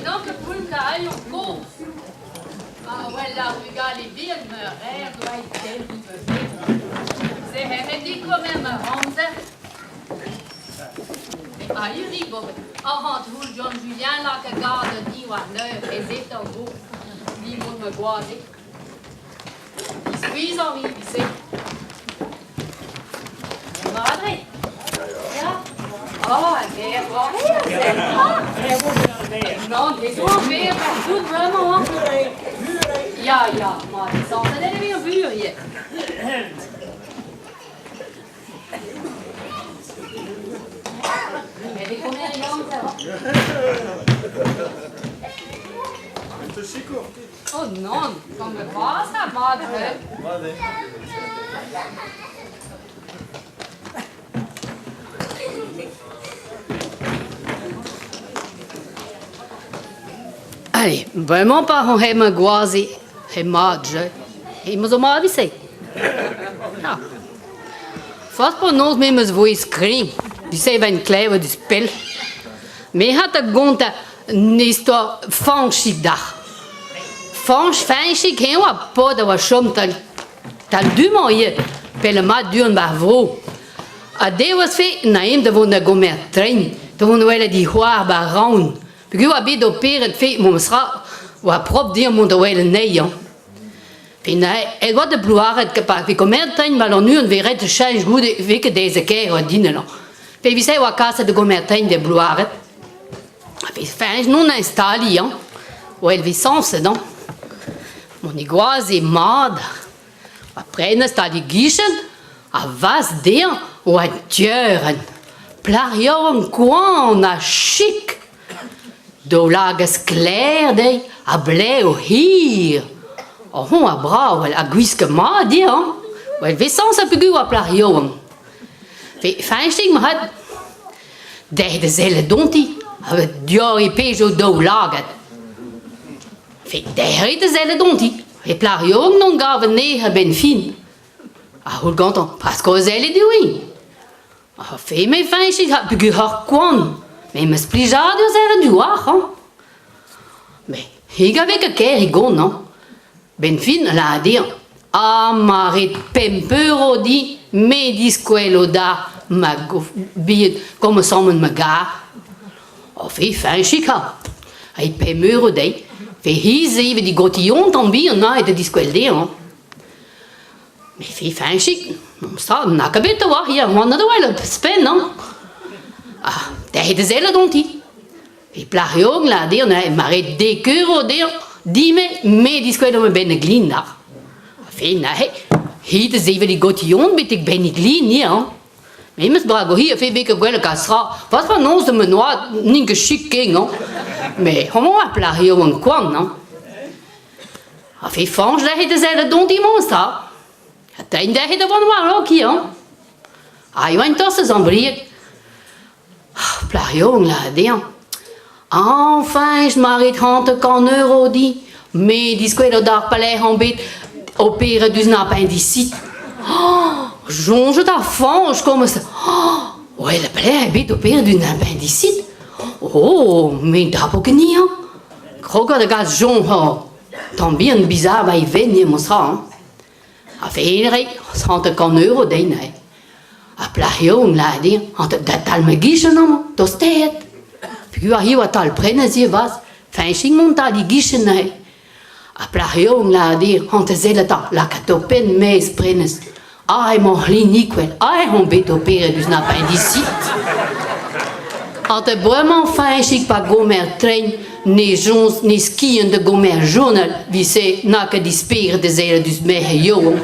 donc pour le cas, on court. Ah ouais, là, regarde les billes, me rêve, ouais, tel qui peut faire. C'est dit quand même, Ramsey. Ah, il rigole. Ah, tout le John Julien, là, que garde, dit, ouais, l'heure, et c'est un beau. Dis, moi, me guarder. Il squeeze en vie, il sait. Madre. Oh, c'est bon. Non, les gens faire tout vraiment. Ja, maar die zal het er weer vuur hier. Mais les commerçants, ça va. Oh non, comme passa, madre. Allez, vraiment pas on aime guazi, et madge, et nous avons avisé. Ja. Fast pour nous mêmes voix scream, du sais ben clever du spel. Mais hat der gant Istor Fanchig da. Fanchig hein wa pas de wa chom tal du moyen, pel mat du un bavro. A de was fait naim de von der gomer train, de von wele die hoar ba round. Puis on a bien opéré de fait mon sera ou à propre dire mon doigt le nez. Puis elle va de bloire être capable. Puis comme elle traîne ballon nu on verrait de change goût de que des équerres au dîner là. Puis c'est à casa de comme elle traîne de bloire. Puis fin non installé hein. Ou elle vit sans ce non. Mon iguaz est mad. Après installé guichen à vas dire ou à tueur. Plarion coin on a chic. Do lagas clair dei a bleu hier. Oh on a bra wel a guisque ma di hein. Wel vessans a pigu a plario. Fe Fanchig ma hat de zelle donti a diori pejo do lagat. Fe de zelle donti e plario non gave ne ben fin. A hol ganton parce que zelle di oui. A fe me Fanchig a pigu har quan. Mais me spligeade er du hein. Mais il avait que Rigo non. Ben fin la dire. Ah marit pempero di me disquelo da ma biet comme sommel me gar. Oh fait Fanchig ha. Ai pempero dei. Fait his even die gotillon tombi na et disquel de hein. Mais fait Fanchig. Ça n'a que bête voir hier on a de wel spen non. Ah, de zelle donti. E plariong la dir na mare de curo dir dime me disquedo me ben glinda. Fe na he de zeven die gotillon bit ik ben glin ja. Mais mes brago hier fe beke gwele kasra. Wat van ons de menoir ninge chic king hein. Mais homo a plariong kwang non. A fe fange de de zelle donti monsta. Atain de de van war ook hier. Ai wan tosse zambrie. Plariong la dire. Enfin, je m'arrête hante qu'en euro dit. Mais disquedo d'ar palais en bête opère du appendicite. Oh, jonge ta fange comme ça. Oh, ouais, le palais bête opère du appendicite. Oh, mais d'abord que ni hein. Croque de gaz jonge. Tant bien bizarre va y venir mon sang. A fait hante qu'en euro dit. A plariong la dire. Hante datal me guiche non, tostet. Puis arrive à tal prenazie vas, Fanchig monta di guichenai. A plariong la dir, hante zelata, la catopen mes prenes. Ai mon liniquel, ai on bet opere dus appendicite. Hante vraiment Fanchig pa gomer train, ne jons, ne skien de gomer journal, wie se na que dispere de zele dus mehe joong.